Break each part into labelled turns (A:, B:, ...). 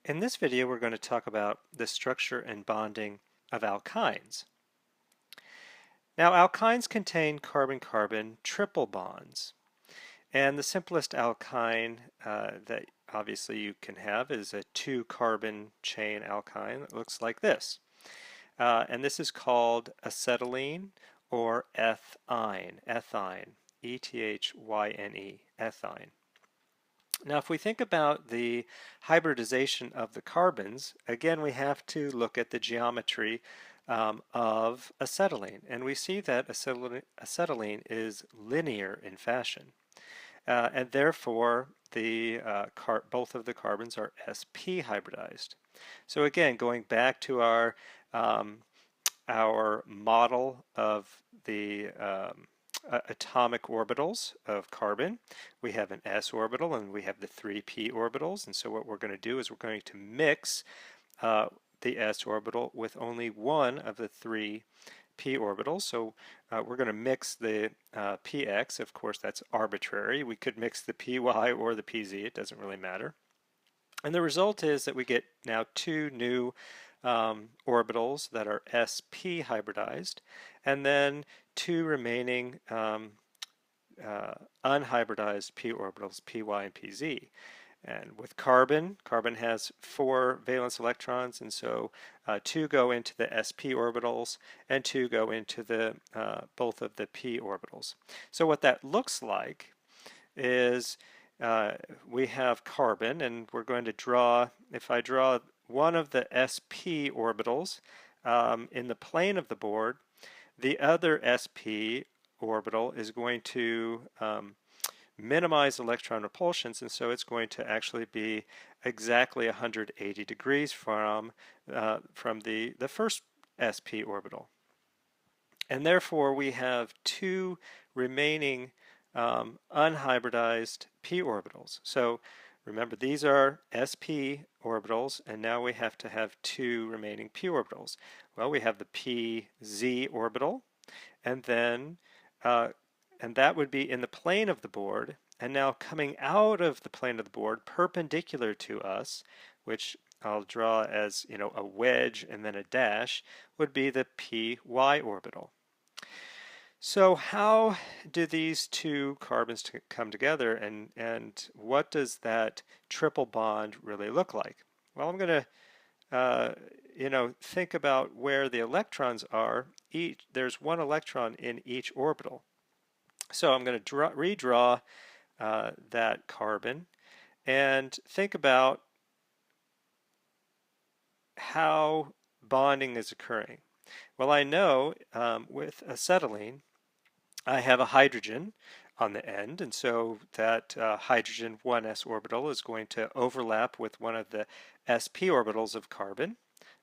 A: In this video, we're going to talk about the structure and bonding of alkynes. Now, alkynes contain carbon-carbon triple bonds, and the simplest alkyne that obviously you can have is a two-carbon chain alkyne that looks like this. And this is called acetylene or ethyne, E-T-H-Y-N-E, ethyne. Now, if we think about the hybridization of the carbons, again, we have to look at the geometry of acetylene. And we see that acetylene is linear in fashion. And therefore, both of the carbons are sp hybridized. So again, going back to our model of the atomic orbitals of carbon. We have an s orbital and we have the three p orbitals, and so what we're going to do is we're going to mix the s orbital with only one of the three p orbitals. So we're going to mix the px. Of course, that's arbitrary. We could mix the py or the pz. It doesn't really matter. And the result is that we get now two new orbitals that are sp hybridized, and then two remaining unhybridized p orbitals, py and pz. And with carbon, carbon has 4 valence electrons, and so 2 go into the sp orbitals and 2 go into the both of the p orbitals. So what that looks like is we have carbon, and we're going to draw, if I draw one of the sp orbitals in the plane of the board, the other sp orbital is going to minimize electron repulsions, and so it's going to actually be exactly 180 degrees from the first sp orbital. And therefore we have two remaining unhybridized p orbitals. So remember, these are sp orbitals, and now we have to have two remaining p orbitals. Well, we have the pz orbital, and then and that would be in the plane of the board, and now coming out of the plane of the board perpendicular to us, which I'll draw as, you know, a wedge and then a dash, would be the py orbital. So how do these two carbons come together, and what does that triple bond really look like? Well, I'm going to think about where the electrons are. There's one electron in each orbital. So I'm going to redraw that carbon and think about how bonding is occurring. Well, I know with acetylene, I have a hydrogen on the end, and so that hydrogen 1s orbital is going to overlap with one of the sp orbitals of carbon.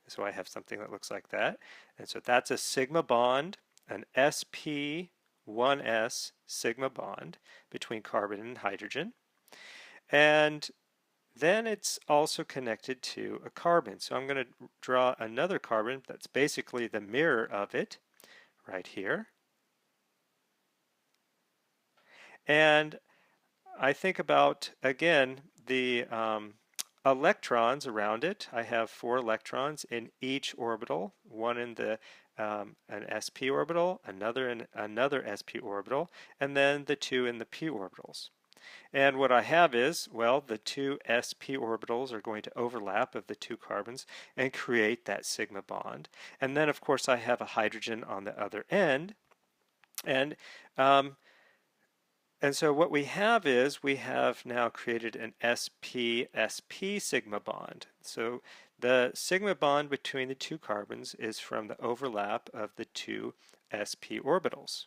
A: So I have something that looks like that. And so that's a sigma bond, an sp 1s sigma bond between carbon and hydrogen. And then it's also connected to a carbon. So I'm going to draw another carbon that's basically the mirror of it right here. And I think about, again, the electrons around it. I have 4 electrons in each orbital, one in the an sp orbital, another in another sp orbital, and then the 2 in the p orbitals. And what I have is, well, the 2 sp orbitals are going to overlap of the 2 carbons and create that sigma bond. And then, of course, I have a hydrogen on the other end. And so what we have is we have now created an sp-sp sigma bond. So the sigma bond between the 2 carbons is from the overlap of the 2 sp orbitals.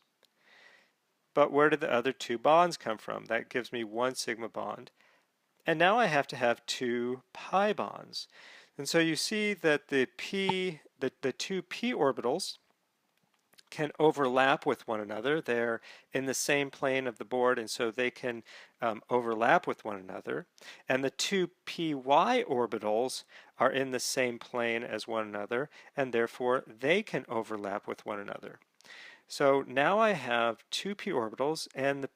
A: But where did the other 2 bonds come from? That gives me 1 sigma bond. And now I have to have 2 pi bonds. And so you see that the 2 p orbitals can overlap with one another. They're in the same plane of the board, and so they can overlap with one another. And the 2 py orbitals are in the same plane as one another, and therefore they can overlap with one another. So now I have 2 p orbitals and the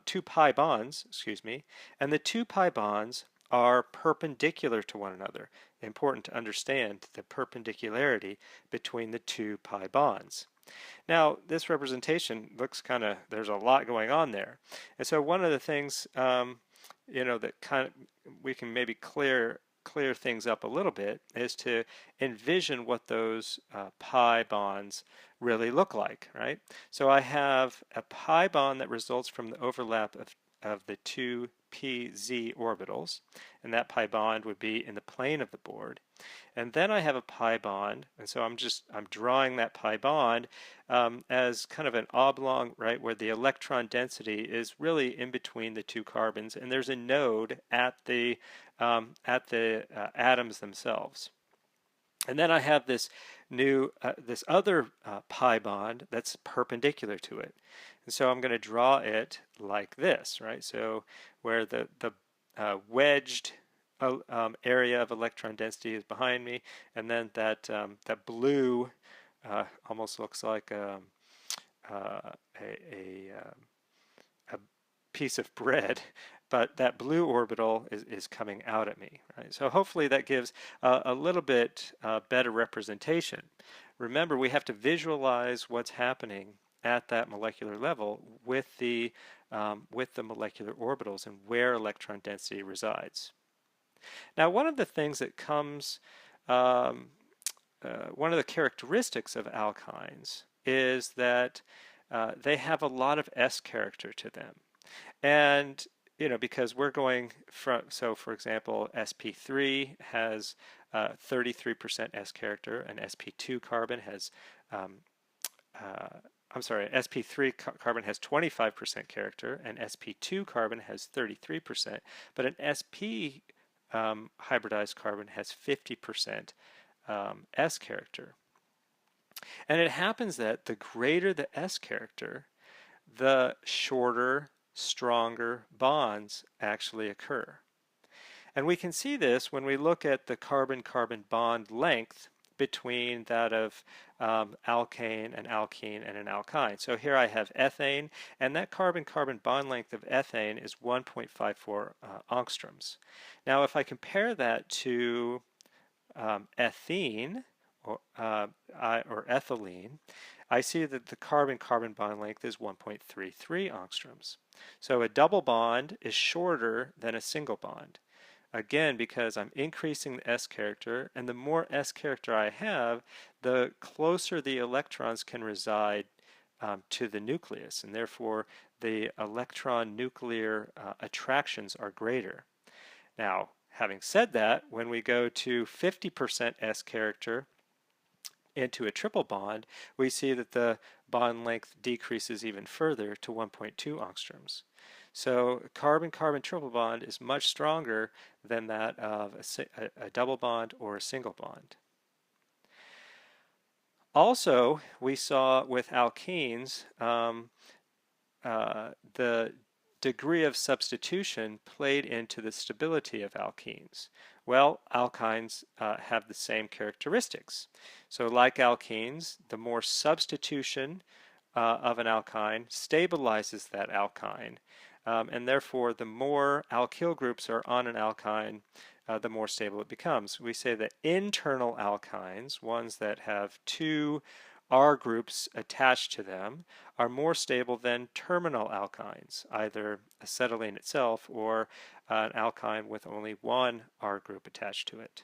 A: 2 pi bonds, excuse me, and the 2 pi bonds are perpendicular to one another. Important to understand the perpendicularity between the two pi bonds. Now, this representation looks kind of, there's a lot going on there. And so one of the things, that kind of we can maybe clear things up a little bit is to envision what those pi bonds really look like, right? So I have a pi bond that results from the overlap of the two pz orbitals, and that pi bond would be in the plane of the board. And then I have a pi bond, and so I'm drawing that pi bond as kind of an oblong, right, where the electron density is really in between the two carbons, and there's a node at the atoms themselves. And then I have this this other pi bond that's perpendicular to it, and so I'm going to draw it like this, right? So where the wedged area of electron density is behind me, and then that blue almost looks like a piece of bread, but that blue orbital is coming out at me, right? So hopefully that gives a little bit better representation. Remember, we have to visualize what's happening at that molecular level with the molecular orbitals and where electron density resides. Now, one of the things that comes, one of the characteristics of alkynes is that they have a lot of S character to them. And, because we're going from, so for example, sp3 has 33% S character, and sp2 carbon has, sp3 carbon has 25% character, and sp2 carbon has 33%, but an sp hybridized carbon has 50% S character. And it happens that the greater the S character, the shorter, stronger bonds actually occur. And we can see this when we look at the carbon-carbon bond length between that of alkane, an alkene, and an alkyne. So here I have ethane, and that carbon-carbon bond length of ethane is 1.54 angstroms. Now if I compare that to ethene, or ethylene, I see that the carbon-carbon bond length is 1.33 angstroms. So a double bond is shorter than a single bond. Again, because I'm increasing the S character, and the more S character I have, the closer the electrons can reside to the nucleus, and therefore the electron nuclear attractions are greater. Now, having said that, when we go to 50% S character into a triple bond, we see that the bond length decreases even further to 1.2 angstroms. So carbon-carbon triple bond is much stronger than that of a double bond or a single bond. Also, we saw with alkenes the degree of substitution played into the stability of alkenes. Well, alkynes have the same characteristics. So like alkenes, the more substitution of an alkyne stabilizes that alkyne. And therefore, the more alkyl groups are on an alkyne, the more stable it becomes. We say that internal alkynes, ones that have two R groups attached to them, are more stable than terminal alkynes, either acetylene itself or an alkyne with only one R group attached to it.